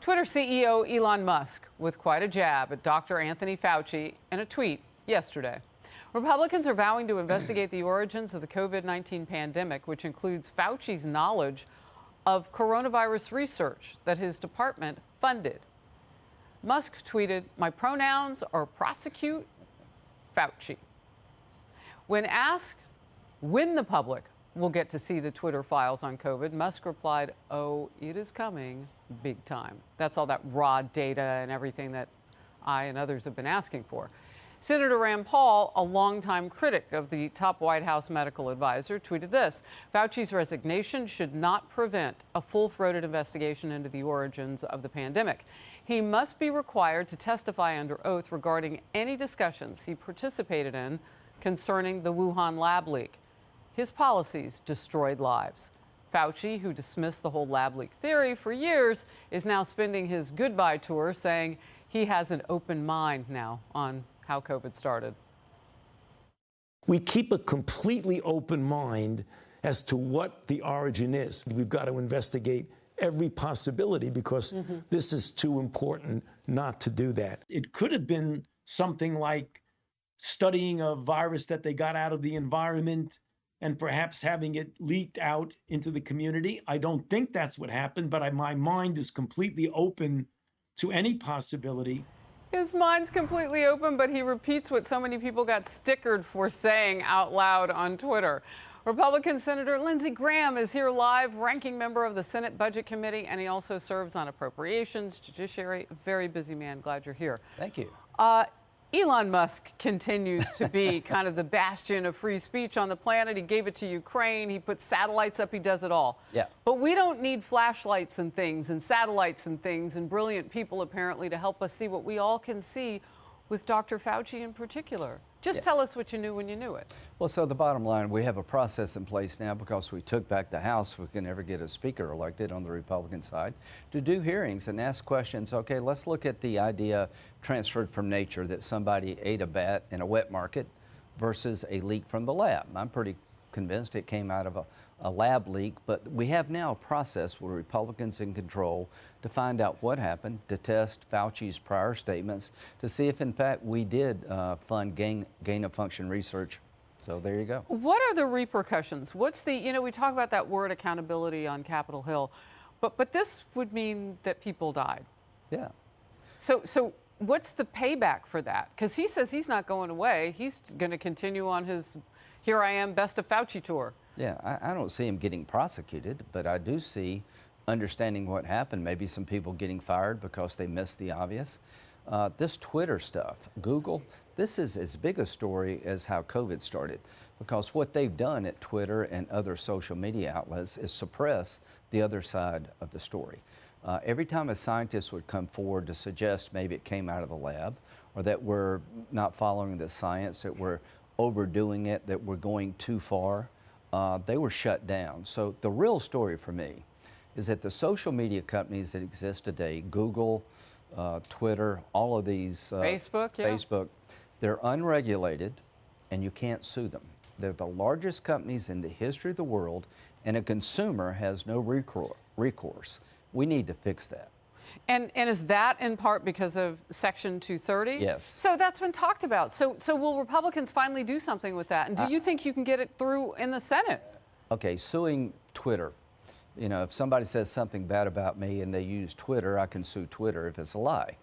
Twitter CEO Elon Musk with quite a jab at Dr. Anthony Fauci in a tweet yesterday. Republicans are vowing to investigate the origins of the COVID-19 pandemic, which includes Fauci's knowledge of coronavirus research that his department funded. Musk tweeted, "My pronouns are prosecute Fauci." When asked when the public will get to see the Twitter files on COVID, Musk replied, "Oh, it is coming big time." That's all that raw data and everything that I and others have been asking for. Senator Rand Paul, a longtime critic of the top White House medical advisor, tweeted this: "Fauci's resignation should not prevent a full-throated investigation into the origins of the pandemic. He must be required to testify under oath regarding any discussions he participated in concerning the Wuhan lab leak. His policies destroyed lives." Fauci, who dismissed the whole lab leak theory for years, is now spending his goodbye tour saying he has an open mind now on how COVID started. We keep a completely open mind as to what the origin is. We've got to investigate every possibility because this is too important not to do that. It could have been something like studying a virus that they got out of the environment and perhaps having it leaked out into the community. I don't think that's what happened, but my mind is completely open to any possibility. His mind's completely open, but he repeats what so many people got stickered for saying out loud on Twitter. Republican Senator Lindsey Graham is here live, ranking member of the Senate Budget Committee, and he also serves on Appropriations, Judiciary. A very busy man. Glad you're here. Thank you. Elon Musk continues to be kind of the bastion of free speech on the planet. He gave it to Ukraine. He puts satellites up. He does it all. Yeah. But we don't need flashlights and things and satellites and things and brilliant people, apparently, to help us see what we all can see with Dr. Fauci in particular. Just tell us what you knew when you knew it. Well, so the bottom line, we have a process in place now because we took back the House. We can never get a speaker elected on the Republican side to do hearings and ask questions. Okay, let's look at the idea transferred from nature that somebody ate a bat in a wet market versus a leak from the lab. I'm pretty convinced it came out of a lab leak, but we have now a process with Republicans in control to find out what happened, to test Fauci's prior statements, to see if in fact we did fund gain of function research. So there you go. What are the repercussions? What's the, we talk about that word accountability on Capitol Hill, but this would mean that people died. Yeah. So what's the payback for that? Because he says he's not going away. He's going to continue on his "Here I Am, Best of Fauci" tour. Yeah, I don't see him getting prosecuted, but I do see understanding what happened. Maybe some people getting fired because they missed the obvious. This Twitter stuff, Google, this is as big a story as how COVID started, because what they've done at Twitter and other social media outlets is suppress the other side of the story. Every time a scientist would come forward to suggest maybe it came out of the lab, or that we're not following the science, that we're overdoing it, that we're going too far, they were shut down. So the real story for me is that the social media companies that exist today, Google, Twitter, all of these, Facebook, they're unregulated and you can't sue them. They're the largest companies in the history of the world, and a consumer has no recourse. We need to fix that. And is that in part because of Section 230? Yes. So that's been talked about. So will Republicans finally do something with that? And do you think you can get it through in the Senate? Okay, suing Twitter. If somebody says something bad about me and they use Twitter, I can sue Twitter if it's a lie.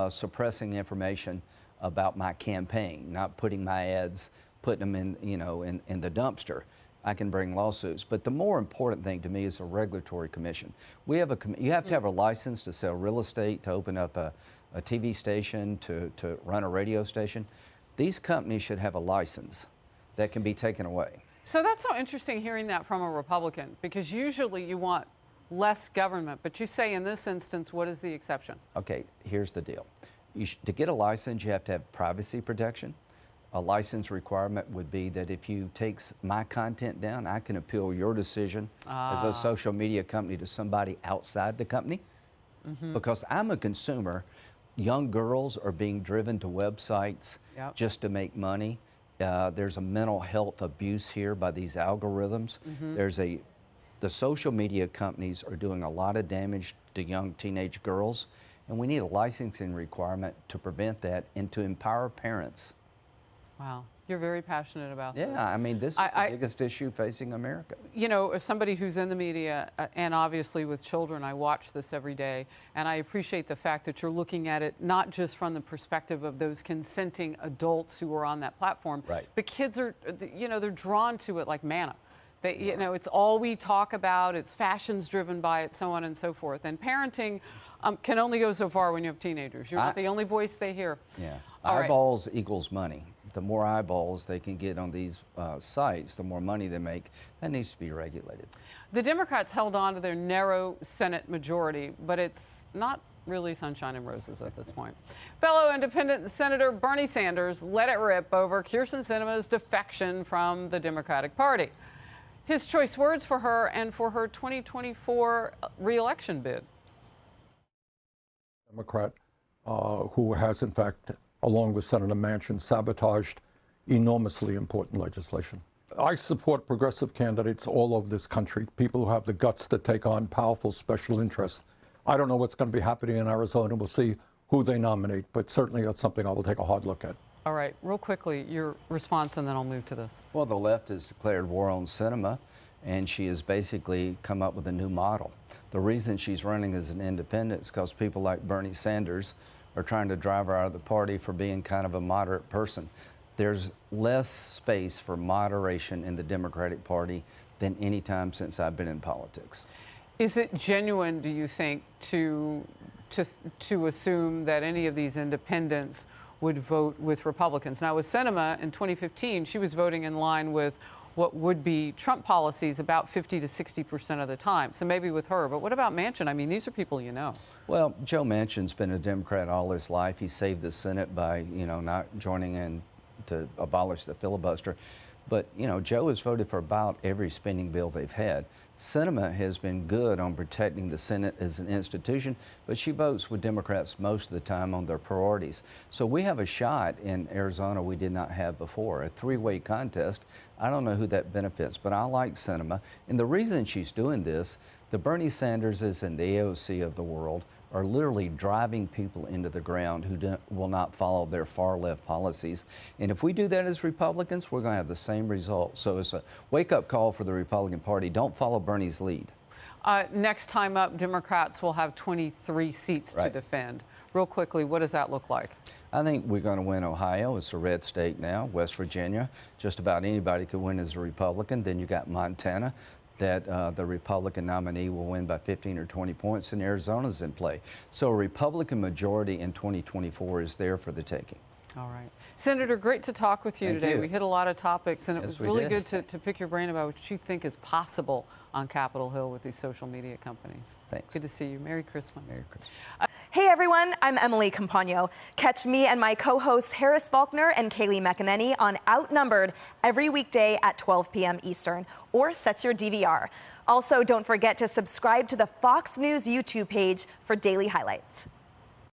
Suppressing information about my campaign, not putting my ads, putting them in the dumpster, I can bring lawsuits. But the more important thing to me is a regulatory commission. You have to have a license to sell real estate, to open up a TV station, to run a radio station. These companies should have a license that can be taken away. So that's so interesting hearing that from a Republican, because usually you want less government. But you say in this instance, what is the exception? Okay, here's the deal. To get a license, you have to have privacy protection. A license requirement would be that if you take my content down, I can appeal your decision as a social media company to somebody outside the company. Because I'm a consumer. Young girls are being driven to websites just to make money. There's a mental health abuse here by these algorithms. There's a the social media companies are doing a lot of damage to young teenage girls, and we need a licensing requirement to prevent that and to empower parents. Wow. You're very passionate about this. Yeah, I mean, this is the biggest issue facing America. You know, as somebody who's in the media and obviously with children, I watch this every day, and I appreciate the fact that you're looking at it not just from the perspective of those consenting adults who are on that platform, right, but kids are, you know, they're drawn to it like manna. They, you know, it's all we talk about, it's fashions driven by it, so on and so forth. And parenting can only go so far when you have teenagers. You're not the only voice they hear. Yeah, all eyeballs equals money. The more eyeballs they can get on these sites, the more money they make. That needs to be regulated. The Democrats held on to their narrow Senate majority, but it's not really sunshine and roses at this point. Fellow independent Senator Bernie Sanders let it rip over Kyrsten Sinema's defection from the Democratic Party. His choice words for her and for her 2024 re-election bid. Democrat who has, in fact, along with Senator Manchin, sabotaged enormously important legislation. I support progressive candidates all over this country, people who have the guts to take on powerful special interests. I don't know what's going to be happening in Arizona. We'll see who they nominate, but certainly that's something I will take a hard look at. All right, real quickly, your response, and then I'll move to this. Well, the left has declared war on Sinema, and she has basically come up with a new model. The reason she's running as an independent is because people like Bernie Sanders are trying to drive her out of the party for being kind of a moderate person. There's less space for moderation in the Democratic Party than any time since I've been in politics. Is it genuine, do you think, to assume that any of these independents would vote with Republicans? Now, with Sinema in 2015, she was voting in line with what would be Trump policies about 50 to 60% of the time. So maybe with her, but what about Manchin? I mean, these are people you know. Well, Joe Manchin's been a Democrat all his life. He saved the Senate by, you know, not joining in to abolish the filibuster. But, you know, Joe has voted for about every spending bill they've had. Sinema has been good on protecting the Senate as an institution, but she votes with Democrats most of the time on their priorities. So we have a shot in Arizona we did not have before, a three-way contest. I don't know who that benefits, but I like Sinema. And the reason she's doing this, the Bernie Sanderses and the AOC of the world are literally driving people into the ground who will not follow their far-left policies. And if we do that as Republicans, we're going to have the same result. So it's a wake-up call for the Republican Party. Don't follow Bernie's lead. Next time up, Democrats will have 23 seats to defend. Real quickly, what does that look like? I think we're going to win Ohio. It's a red state now. West Virginia, just about anybody could win as a Republican. Then you got Montana, that the Republican nominee will win by 15 or 20 points, and Arizona's in play. So a Republican majority in 2024 is there for the taking. All right. Senator, great to talk with you today. We hit a lot of topics, and it was really good to pick your brain about what you think is possible on Capitol Hill with these social media companies. Thanks. Good to see you. Merry Christmas. Merry Christmas. Hey everyone, I'm Emily Campagno. Catch me and my co-hosts Harris Faulkner and Kaylee McEnany on Outnumbered every weekday at 12 p.m. Eastern, or set your DVR. Also, don't forget to subscribe to the Fox News YouTube page for daily highlights.